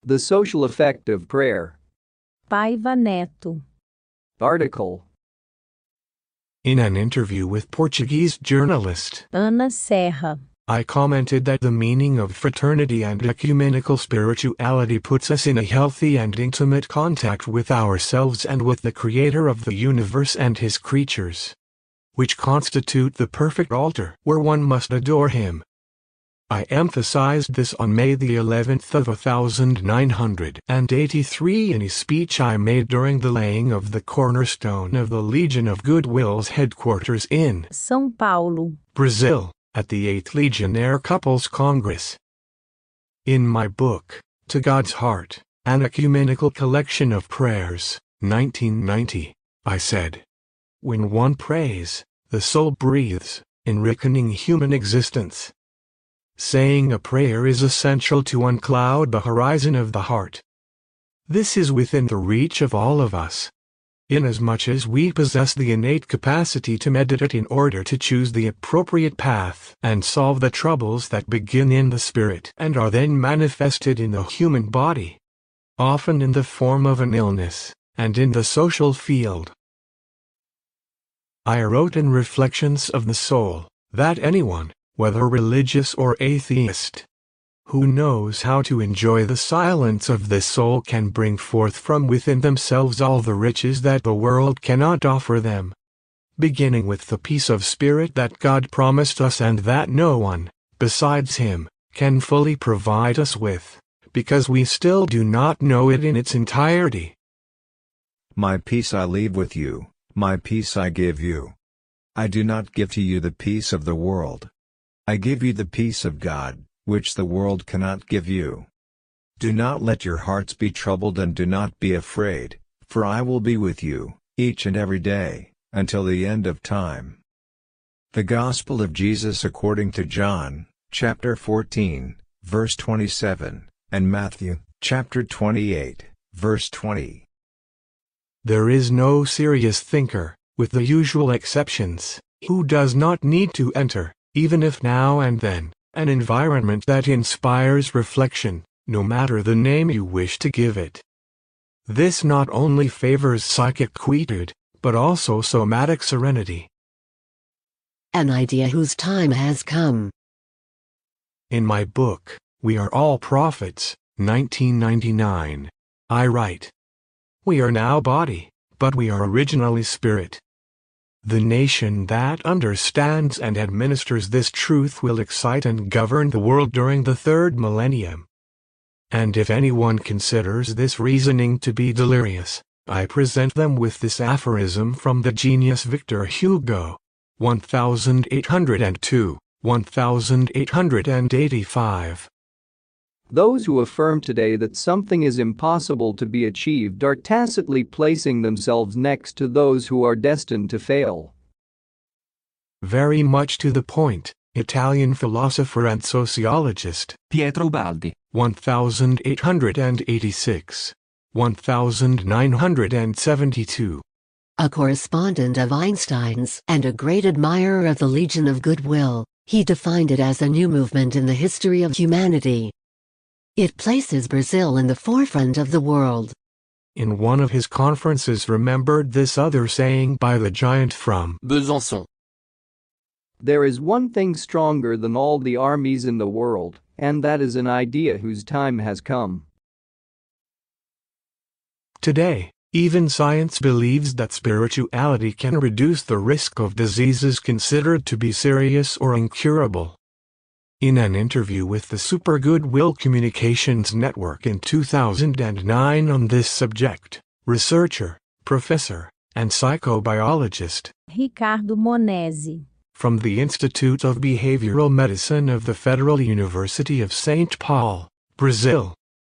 The social effect of prayer. Paiva Netto. Article. In an interview with Portuguese journalist Ana Serra. I commented that the meaning of fraternity and ecumenical spirituality puts us in a healthy and intimate contact with ourselves and with the Creator of the universe and His creatures, which constitute the perfect altar where one must adore Him. I emphasized this on May the 11th of 1983 in a speech I made during the laying of the cornerstone of the Legion of Goodwill's headquarters in São Paulo, Brazil, at the 8th Legionnaire Couples Congress. In my book, To God's Heart, an ecumenical collection of prayers, 1990, I said, when one prays, the soul breathes, enrichtening human existence. Saying a prayer is essential to uncloud the horizon of the heart. This is within the reach of all of us, inasmuch as we possess the innate capacity to meditate in order to choose the appropriate path and solve the troubles that begin in the spirit and are then manifested in the human body, often in the form of an illness, and in the social field. I wrote in Reflections of the Soul that anyone, whether religious or atheist, who knows how to enjoy the silence of the soul can bring forth from within themselves all the riches that the world cannot offer them, beginning with the peace of spirit that God promised us and that no one, besides Him, can fully provide us with, because we still do not know it in its entirety. My peace I leave with you, my peace I give you. I do not give to you the peace of the world. I give you the peace of God, which the world cannot give you. Do not let your hearts be troubled and do not be afraid, for I will be with you, each and every day, until the end of time. The Gospel of Jesus according to John, chapter 14, verse 27, and Matthew, chapter 28, verse 20. There is no serious thinker, with the usual exceptions, who does not need to enter, even if now and then, an environment that inspires reflection, no matter the name you wish to give it. This not only favors psychic quietude, but also somatic serenity. An idea whose time has come. In my book, We Are All Prophets, 1999, I write, we are now body, but we are originally spirit. The nation that understands and administers this truth will excite and govern the world during the third millennium. And if anyone considers this reasoning to be delirious, I present them with this aphorism from the genius Victor Hugo, 1802, 1885. Those who affirm today that something is impossible to be achieved are tacitly placing themselves next to those who are destined to fail. Very much to the point, Italian philosopher and sociologist Pietro Baldi, 1886, 1972. A correspondent of Einstein's and a great admirer of the Legion of Goodwill, he defined it as a new movement in the history of humanity. It places Brazil in the forefront of the world. In one of his conferences remembered this other saying by the giant from Besançon. There is one thing stronger than all the armies in the world, and that is an idea whose time has come. Today, even science believes that spirituality can reduce the risk of diseases considered to be serious or incurable. In an interview with the Super Goodwill Communications Network in 2009 on this subject, researcher, professor, and psychobiologist Ricardo Monese, from the Institute of Behavioral Medicine of the Federal University of St. Paul, Brazil,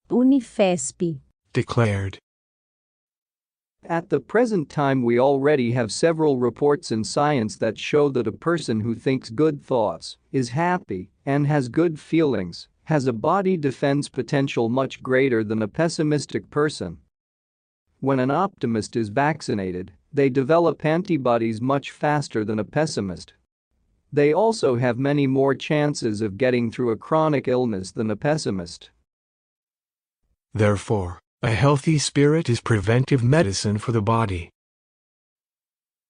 Unifesp, declared, At the present time we already have several reports in science that show that a person who thinks good thoughts, is happy, and has good feelings, has a body defense potential much greater than a pessimistic person. When an optimist is vaccinated, they develop antibodies much faster than a pessimist. They also have many more chances of getting through a chronic illness than a pessimist. Therefore, a healthy spirit is preventive medicine for the body.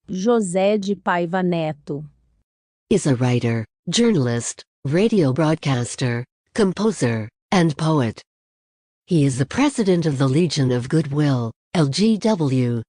José de Paiva Netto. Is a writer, journalist, radio broadcaster, composer, and poet. He is the president of the Legion of Goodwill, LGW,